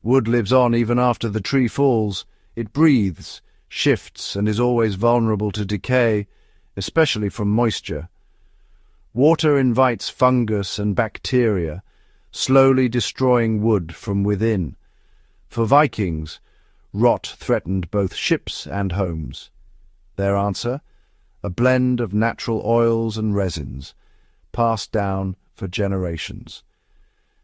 Wood lives on even after the tree falls. It breathes, shifts, and is always vulnerable to decay, especially from moisture. Water invites fungus and bacteria, slowly destroying wood from within. For Vikings, rot threatened both ships and homes. Their answer? A blend of natural oils and resins, passed down for generations.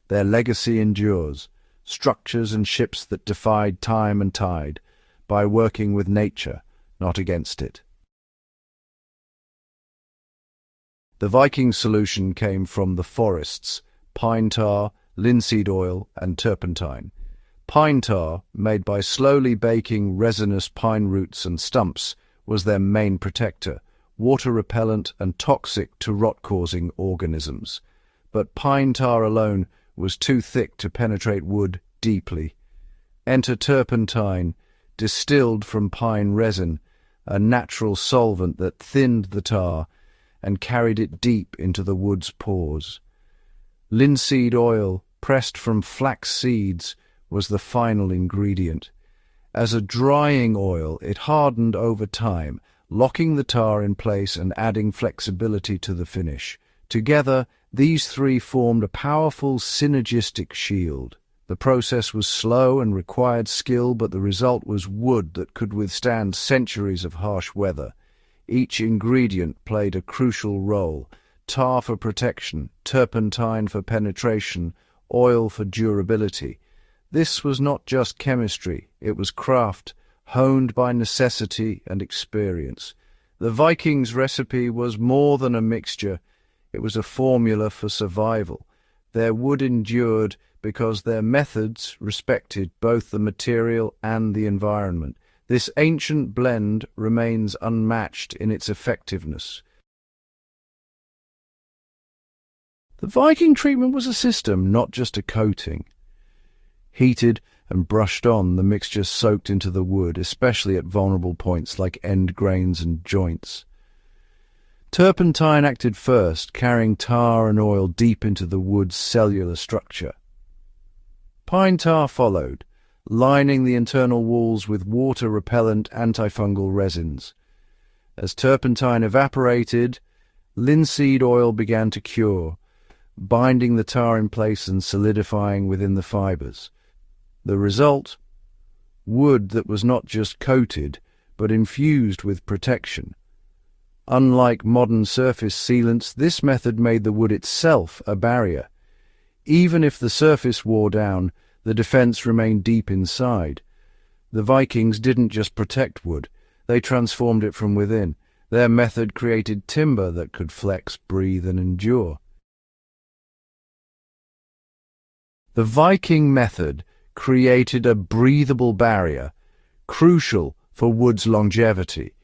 Their legacy endures, structures and ships that defied time and tide, by working with nature, not against it. The Viking solution came from the forests: pine tar, linseed oil, and turpentine. Pine tar, made by slowly baking resinous pine roots and stumps, was their main protector, water-repellent and toxic to rot-causing organisms. But pine tar alone was too thick to penetrate wood deeply. Enter turpentine, distilled from pine resin, a natural solvent that thinned the tar and carried it deep into the wood's pores. Linseed oil, pressed from flax seeds, was the final ingredient. As a drying oil, it hardened over time, locking the tar in place and adding flexibility to the finish. Together, these three formed a powerful synergistic shield. The process was slow and required skill, but the result was wood that could withstand centuries of harsh weather. Each ingredient played a crucial role: tar for protection, turpentine for penetration, oil for durability. This was not just chemistry, it was craft, honed by necessity and experience. The Vikings' recipe was more than a mixture, it was a formula for survival. Their wood endured because their methods respected both the material and the environment. This ancient blend remains unmatched in its effectiveness. The Viking treatment was a system, not just a coating. Heated and brushed on, the mixture soaked into the wood, especially at vulnerable points like end grains and joints. Turpentine acted first, carrying tar and oil deep into the wood's cellular structure. Pine tar followed, lining the internal walls with water-repellent antifungal resins. As turpentine evaporated, linseed oil began to cure, binding the tar in place and solidifying within the fibers. The result? Wood that was not just coated, but infused with protection. Unlike modern surface sealants, this method made the wood itself a barrier. Even if the surface wore down, the defense remained deep inside. The Vikings didn't just protect wood, they transformed it from within. Their method created timber that could flex, breathe, and endure. The Viking method created a breathable barrier, crucial for wood's longevity.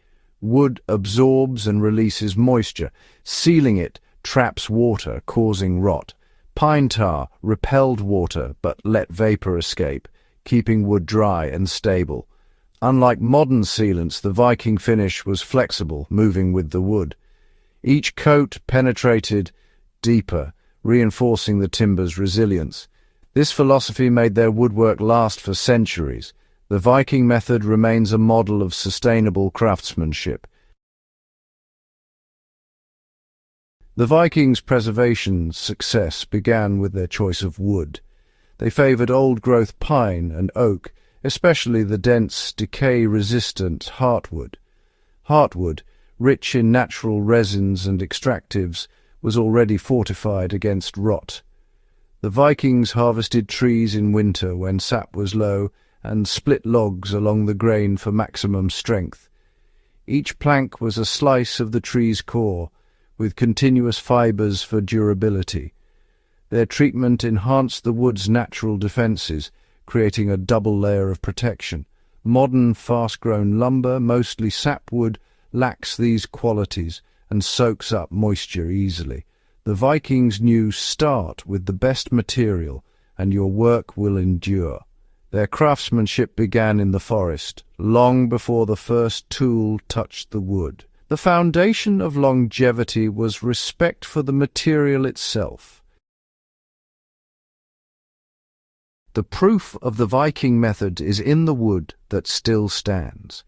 Wood absorbs and releases moisture. Sealing it traps water, causing rot. Pine tar repelled water but let vapor escape, keeping wood dry and stable. Unlike modern sealants, the Viking finish was flexible, moving with the wood. Each coat penetrated deeper, reinforcing the timber's resilience. This philosophy made their woodwork last for centuries. The Viking method remains a model of sustainable craftsmanship. The Vikings' preservation success began with their choice of wood. They favored old-growth pine and oak, especially the dense, decay-resistant heartwood. Heartwood, rich in natural resins and extractives, was already fortified against rot. The Vikings harvested trees in winter when sap was low and split logs along the grain for maximum strength. Each plank was a slice of the tree's core, with continuous fibers for durability. Their treatment enhanced the wood's natural defenses, creating a double layer of protection. Modern fast-grown lumber, mostly sapwood, lacks these qualities and soaks up moisture easily. The Vikings knew: start with the best material and your work will endure. Their craftsmanship began in the forest, long before the first tool touched the wood. The foundation of longevity was respect for the material itself. The proof of the Viking method is in the wood that still stands.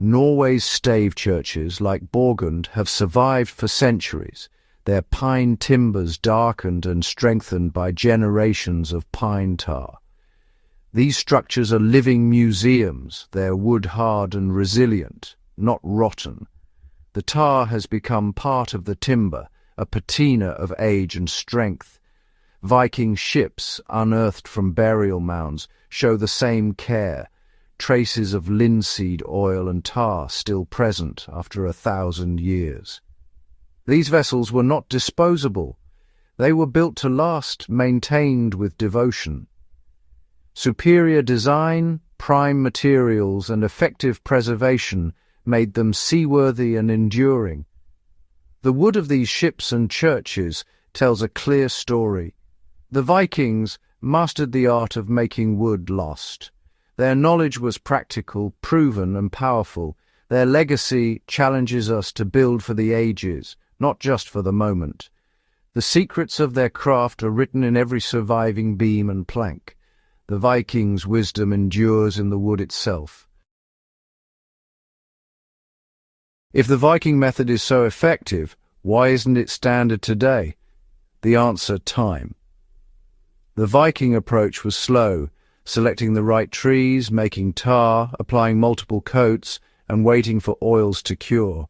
Norway's stave churches, like Borgund, have survived for centuries, their pine timbers darkened and strengthened by generations of pine tar. These structures are living museums, their wood hard and resilient, not rotten. The tar has become part of the timber, a patina of age and strength. Viking ships, unearthed from burial mounds, show the same care, traces of linseed oil and tar still present after 1,000 years. These vessels were not disposable. They were built to last, maintained with devotion. Superior design, prime materials, and effective preservation made them seaworthy and enduring. The wood of these ships and churches tells a clear story. The Vikings mastered the art of making wood last. Their knowledge was practical, proven, and powerful. Their legacy challenges us to build for the ages, not just for the moment. The secrets of their craft are written in every surviving beam and plank. The Vikings' wisdom endures in the wood itself. If the Viking method is so effective, why isn't it standard today? The answer: time. The Viking approach was slow, selecting the right trees, making tar, applying multiple coats, and waiting for oils to cure.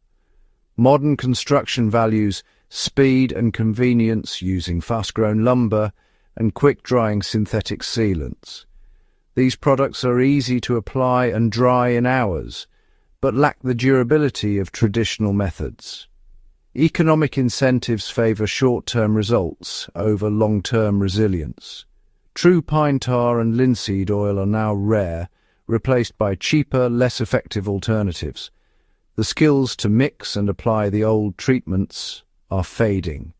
Modern construction values speed and convenience, using fast-grown lumber and quick-drying synthetic sealants. These products are easy to apply and dry in hours, but lack the durability of traditional methods. Economic incentives favor short-term results over long-term resilience. True pine tar and linseed oil are now rare, replaced by cheaper, less effective alternatives. The skills to mix and apply the old treatments are fading.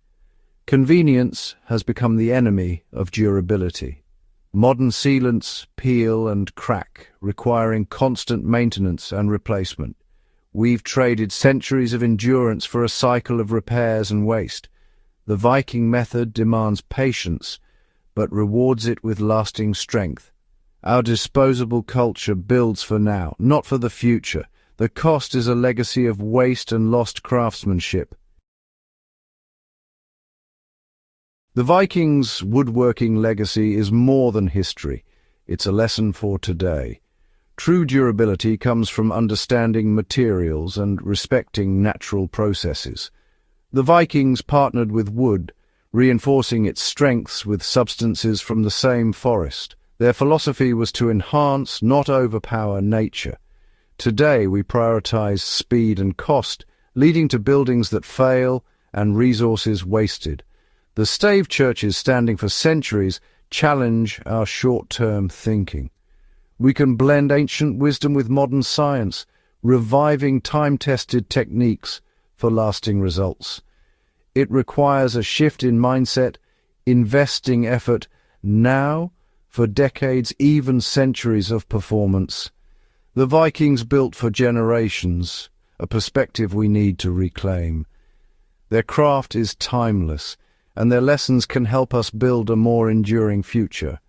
Convenience has become the enemy of durability. Modern sealants peel and crack, requiring constant maintenance and replacement. We've traded centuries of endurance for a cycle of repairs and waste. The Viking method demands patience, but rewards it with lasting strength. Our disposable culture builds for now, not for the future. The cost is a legacy of waste and lost craftsmanship. The Vikings' woodworking legacy is more than history. It's a lesson for today. True durability comes from understanding materials and respecting natural processes. The Vikings partnered with wood, reinforcing its strengths with substances from the same forest. Their philosophy was to enhance, not overpower, nature. Today we prioritize speed and cost, leading to buildings that fail and resources wasted. The stave churches standing for centuries challenge our short-term thinking. We can blend ancient wisdom with modern science, reviving time-tested techniques for lasting results. It requires a shift in mindset, investing effort now for decades, even centuries of performance. The Vikings built for generations, a perspective we need to reclaim. Their craft is timeless, and their lessons can help us build a more enduring future.